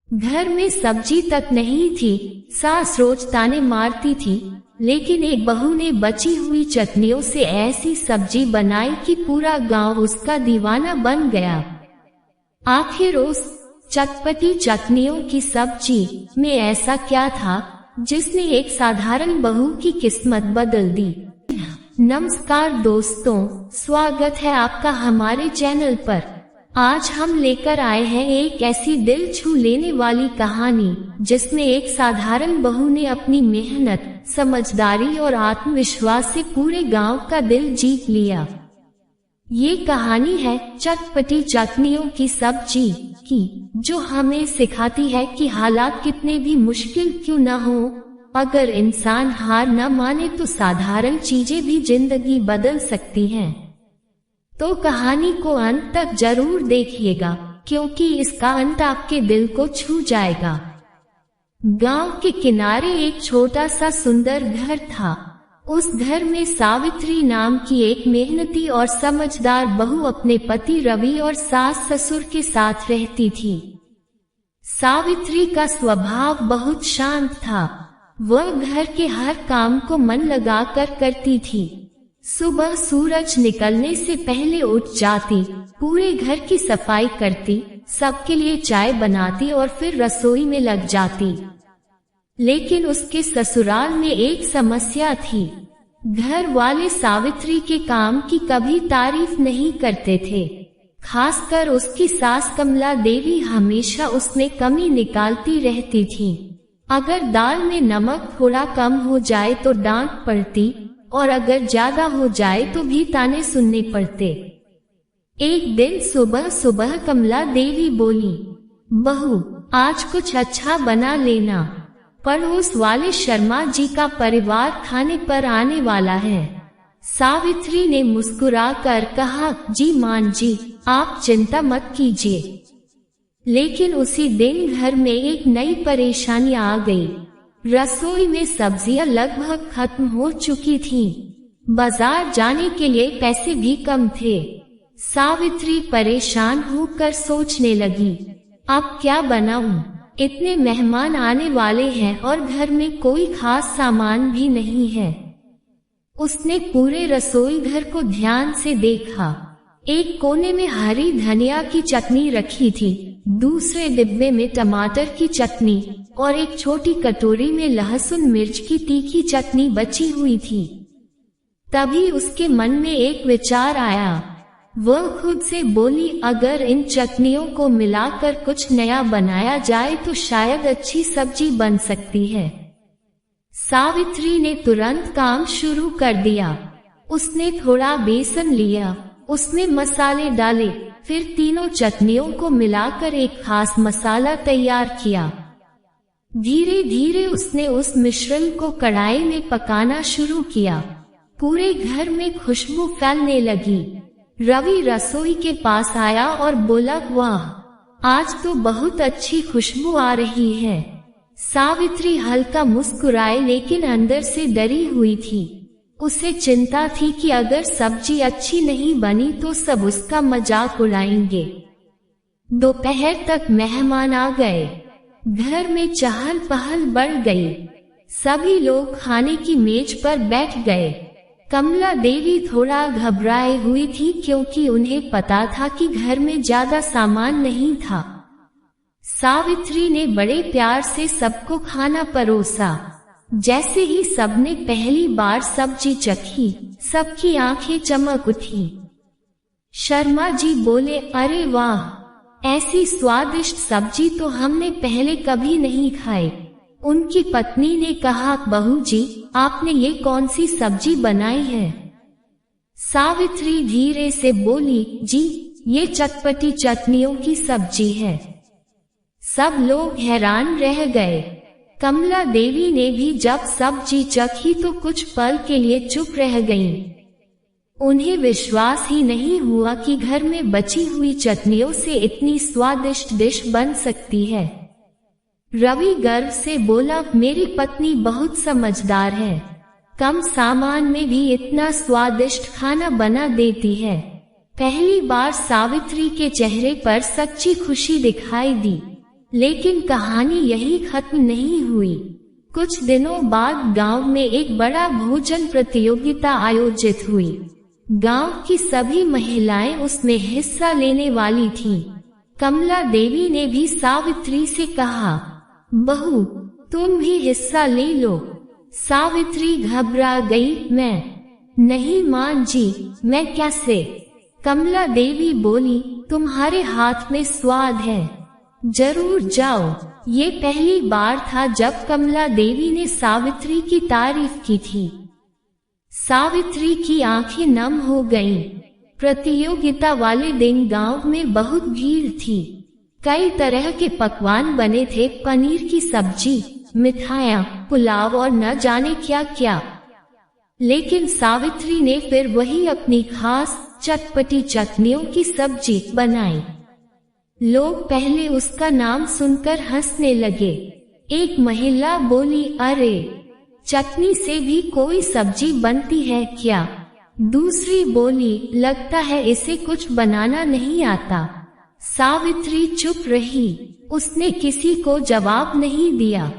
घर में सब्जी तक नहीं थी। सास रोज ताने मारती थी, लेकिन एक बहू ने बची हुई चटनियों से ऐसी सब्जी बनाई कि पूरा गांव उसका दीवाना बन गया। आखिर उस चटपटी चटनियों की सब्जी में ऐसा क्या था जिसने एक साधारण बहू की किस्मत बदल दी। नमस्कार दोस्तों, स्वागत है आपका हमारे चैनल पर। आज हम लेकर आए हैं एक ऐसी दिल छू लेने वाली कहानी जिसमें एक साधारण बहू ने अपनी मेहनत, समझदारी और आत्मविश्वास से पूरे गांव का दिल जीत लिया। ये कहानी है चटपटी चटनियों की सब्जी की, जो हमें सिखाती है कि हालात कितने भी मुश्किल क्यों न हो, अगर इंसान हार न माने तो साधारण चीजें भी जिंदगी बदल सकती हैं। तो कहानी को अंत तक जरूर देखिएगा, क्योंकि इसका अंत आपके दिल को छू जाएगा। गांव के किनारे एक छोटा सा सुंदर घर था। उस घर में सावित्री नाम की एक मेहनती और समझदार बहू अपने पति रवि और सास ससुर के साथ रहती थी। सावित्री का स्वभाव बहुत शांत था। वह घर के हर काम को मन लगाकर करती थी। सुबह सूरज निकलने से पहले उठ जाती, पूरे घर की सफाई करती, सबके लिए चाय बनाती और फिर रसोई में लग जाती। लेकिन उसके ससुराल में एक समस्या थी। घर वाले सावित्री के काम की कभी तारीफ नहीं करते थे। खासकर उसकी सास कमला देवी हमेशा उसमें कमी निकालती रहती थी। अगर दाल में नमक थोड़ा कम हो जाए तो डांट पड़ती, और अगर ज्यादा हो जाए तो भी ताने सुनने पड़ते। एक दिन सुबह सुबह कमला देवी बोली, बहू आज कुछ अच्छा बना लेना, पड़ोस वाले शर्मा जी का परिवार खाने पर आने वाला है। सावित्री ने मुस्कुराकर कहा, जी मान जी, आप चिंता मत कीजिए। लेकिन उसी दिन घर में एक नई परेशानी आ गई। रसोई में सब्जियां लगभग खत्म हो चुकी थीं। बाजार जाने के लिए पैसे भी कम थे। सावित्री परेशान होकर सोचने लगी, अब क्या बनाऊं? इतने मेहमान आने वाले हैं और घर में कोई खास सामान भी नहीं है। उसने पूरे रसोई घर को ध्यान से देखा। एक कोने में हरी धनिया की चटनी रखी थी, दूसरे डिब्बे में टमाटर की चटनी और एक छोटी कटोरी में लहसुन मिर्च की तीखी चटनी बची हुई थी। तभी उसके मन में एक विचार आया। वह खुद से बोली, अगर इन चटनियों को मिलाकर कुछ नया बनाया जाए तो शायद अच्छी सब्जी बन सकती है। सावित्री ने तुरंत काम शुरू कर दिया। उसने थोड़ा बेसन लिया, उसमें मसाले डाले, फिर तीनों चटनियों को मिलाकर एक खास मसाला तैयार किया। धीरे धीरे उसने उस मिश्रण को कढ़ाई में पकाना शुरू किया। पूरे घर में खुशबू फैलने लगी। रवि रसोई के पास आया और बोला, वाह, आज तो बहुत अच्छी खुशबू आ रही है। सावित्री हल्का मुस्कुराए, लेकिन अंदर से डरी हुई थी। उसे चिंता थी कि अगर सब्जी अच्छी नहीं बनी तो सब उसका मजाक उड़ाएंगे। दोपहर तक मेहमान आ गए। घर में चहल पहल बढ़ गई। सभी लोग खाने की मेज पर बैठ गए। कमला देवी थोड़ा घबराई हुई थी, क्योंकि उन्हें पता था कि घर में ज्यादा सामान नहीं था। सावित्री ने बड़े प्यार से सबको खाना परोसा। जैसे ही सबने पहली बार सब्जी चखी, सबकी आंखें चमक उठी। शर्मा जी बोले, अरे वाह, ऐसी स्वादिष्ट सब्जी तो हमने पहले कभी नहीं खाई। उनकी पत्नी ने कहा, बहू जी, आपने ये कौन सी सब्जी बनाई है? सावित्री धीरे से बोली, जी, ये चटपटी चटनियों की सब्जी है। सब लोग हैरान रह गए। कमला देवी ने भी जब सब्जी चखी तो कुछ पल के लिए चुप रह गईं। उन्हें विश्वास ही नहीं हुआ कि घर में बची हुई चटनियों से इतनी स्वादिष्ट डिश बन सकती है। रवि गर्व से बोला, मेरी पत्नी बहुत समझदार है, कम सामान में भी इतना स्वादिष्ट खाना बना देती है। पहली बार सावित्री के चेहरे पर सच्ची खुशी दिखाई दी। लेकिन कहानी यही खत्म नहीं हुई। कुछ दिनों बाद गांव में एक बड़ा भोजन प्रतियोगिता आयोजित हुई। गांव की सभी महिलाएं उसमें हिस्सा लेने वाली थीं। कमला देवी ने भी सावित्री से कहा, बहू तुम भी हिस्सा ले लो। सावित्री घबरा गई, नहीं मां जी, मैं कैसे? कमला देवी बोली, तुम्हारे हाथ में स्वाद है, जरूर जाओ। ये पहली बार था जब कमला देवी ने सावित्री की तारीफ की थी। सावित्री की आंखें नम हो गईं। प्रतियोगिता वाले दिन गांव में बहुत भीड़ थी। कई तरह के पकवान बने थे, पनीर की सब्जी, मिठाइयाँ, पुलाव और न जाने क्या क्या। लेकिन सावित्री ने फिर वही अपनी खास चटपटी चटनियों की सब्जी बनाई। लोग पहले उसका नाम सुनकर हंसने लगे। एक महिला बोली, अरे चटनी से भी कोई सब्जी बनती है क्या? दूसरी बोली, लगता है इसे कुछ बनाना नहीं आता। सावित्री चुप रही, उसने किसी को जवाब नहीं दिया।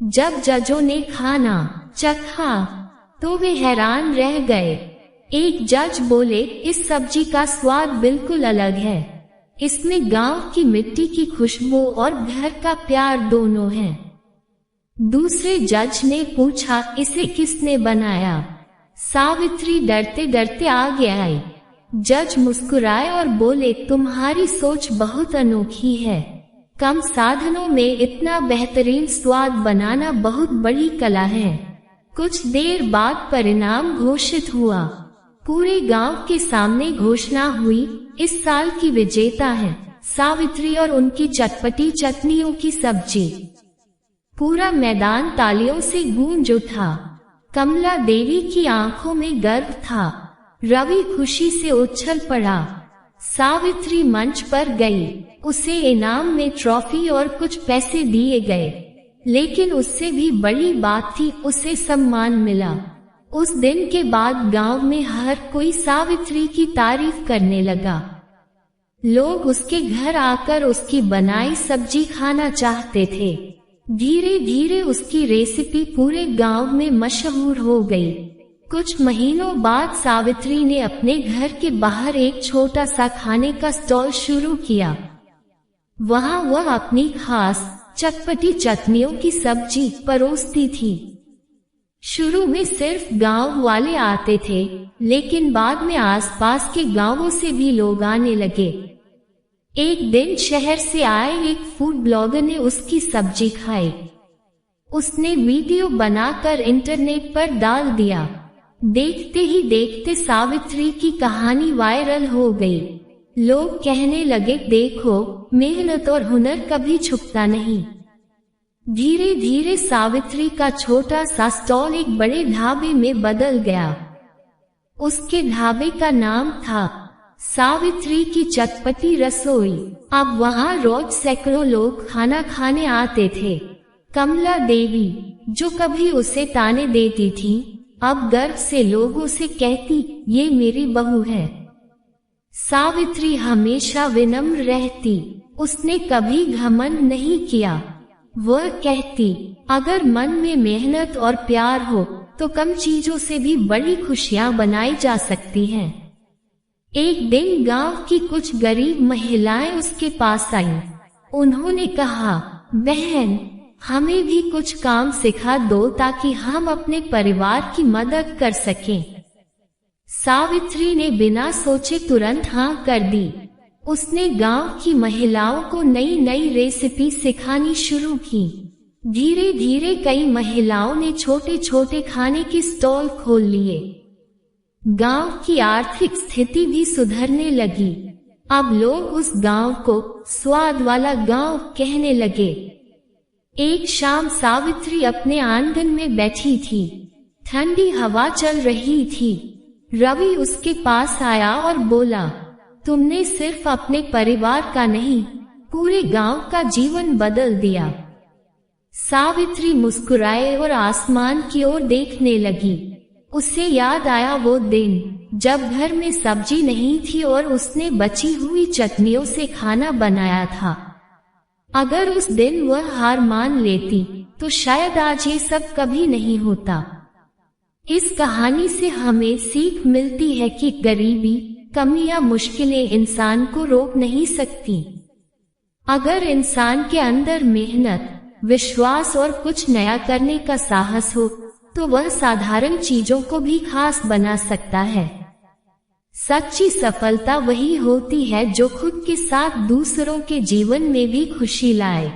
जब जजों ने खाना चखा तो वे हैरान रह गए। एक जज बोले, इस सब्जी का स्वाद बिल्कुल अलग है, इसमें गांव की मिट्टी की खुशबू और घर का प्यार दोनों हैं। दूसरे जज ने पूछा, इसे किसने बनाया? सावित्री डरते डरते आगे आई। जज मुस्कुराए और बोले, तुम्हारी सोच बहुत अनोखी है। कम साधनों में इतना बेहतरीन स्वाद बनाना बहुत बड़ी कला है। कुछ देर बाद परिणाम घोषित हुआ। पूरे गांव के सामने घोषणा हुई, इस साल की विजेता है सावित्री और उनकी चटपटी चटनियों की सब्जी। पूरा मैदान तालियों से गूंज उठा। कमला देवी की आंखों में गर्व था। रवि खुशी से उछल पड़ा। सावित्री मंच पर गई। उसे इनाम में ट्रॉफी और कुछ पैसे दिए गए, लेकिन उससे भी बड़ी बात थी, उसे सम्मान मिला। उस दिन के बाद गांव में हर कोई सावित्री की तारीफ करने लगा। लोग उसके घर आकर उसकी बनाई सब्जी खाना चाहते थे। धीरे धीरे उसकी रेसिपी पूरे गांव में मशहूर हो गई। कुछ महीनों बाद सावित्री ने अपने घर के बाहर एक छोटा सा खाने का स्टॉल शुरू किया। वहां वह अपनी खास चटपटी चटनियों की सब्जी परोसती थी। शुरू में सिर्फ गांव वाले आते थे, लेकिन बाद में आसपास के गांवों से भी लोग आने लगे। एक दिन शहर से आए एक फूड ब्लॉगर ने उसकी सब्जी खाई। उसने वीडियो बनाकर इंटरनेट पर डाल दिया। देखते ही देखते सावित्री की कहानी वायरल हो गई। लोग कहने लगे, देखो मेहनत और हुनर कभी छुपता नहीं। धीरे धीरे सावित्री का छोटा सा स्टॉल एक बड़े ढाबे में बदल गया। उसके ढाबे का नाम था सावित्री की चटपटी रसोई। अब वहां रोज सैकड़ों लोग खाना खाने आते थे। कमला देवी, जो कभी उसे ताने देती थी, अब गर्व से लोगों से कहती, ये मेरी बहू है। सावित्री हमेशा विनम्र रहती। उसने कभी घमंड नहीं किया। वह कहती, अगर मन में मेहनत और प्यार हो तो कम चीजों से भी बड़ी खुशियां बनाई जा सकती हैं। एक दिन गांव की कुछ गरीब महिलाएं उसके पास आईं। उन्होंने कहा, बहन, हमें भी कुछ काम सिखा दो ताकि हम अपने परिवार की मदद कर सकें। सावित्री ने बिना सोचे तुरंत हाँ कर दी। उसने गांव की महिलाओं को नई नई रेसिपी सिखानी शुरू की। धीरे धीरे कई महिलाओं ने छोटे छोटे खाने के स्टॉल खोल लिए। गांव की आर्थिक स्थिति भी सुधरने लगी। अब लोग उस गांव को स्वाद वाला गांव कहने लगे। एक शाम सावित्री अपने आंगन में बैठी थी। ठंडी हवा चल रही थी। रवि उसके पास आया और बोला, तुमने सिर्फ अपने परिवार का नहीं, पूरे गांव का जीवन बदल दिया। सावित्री मुस्कुराए और आसमान की ओर देखने लगी। उसे याद आया वो दिन जब घर में सब्जी नहीं थी और उसने बची हुई चटनियों से खाना बनाया था। अगर उस दिन वह हार मान लेती तो शायद आज ये सब कभी नहीं होता। इस कहानी से हमें सीख मिलती है कि गरीबी, कमी या मुश्किलें इंसान को रोक नहीं सकती। अगर इंसान के अंदर मेहनत, विश्वास और कुछ नया करने का साहस हो तो वह साधारण चीजों को भी खास बना सकता है। सच्ची सफलता वही होती है जो खुद के साथ दूसरों के जीवन में भी खुशी लाए।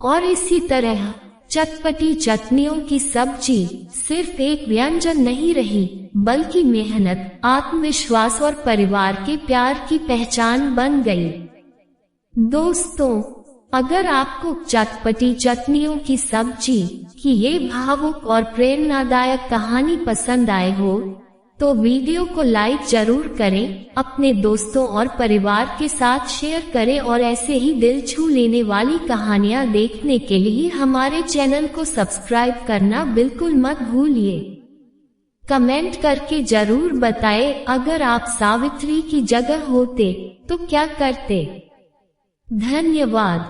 और इसी तरह चटपटी चटनियों की सब्जी सिर्फ एक व्यंजन नहीं रही, बल्कि मेहनत, आत्मविश्वास और परिवार के प्यार की पहचान बन गई। दोस्तों, अगर आपको चटपटी चटनियों की सब्जी की ये भावुक और प्रेरणादायक कहानी पसंद आए हो तो वीडियो को लाइक जरूर करें, अपने दोस्तों और परिवार के साथ शेयर करें और ऐसे ही दिल छू लेने वाली कहानियां देखने के लिए हमारे चैनल को सब्सक्राइब करना बिल्कुल मत भूलिए। कमेंट करके जरूर बताएं, अगर आप सावित्री की जगह होते तो क्या करते। धन्यवाद।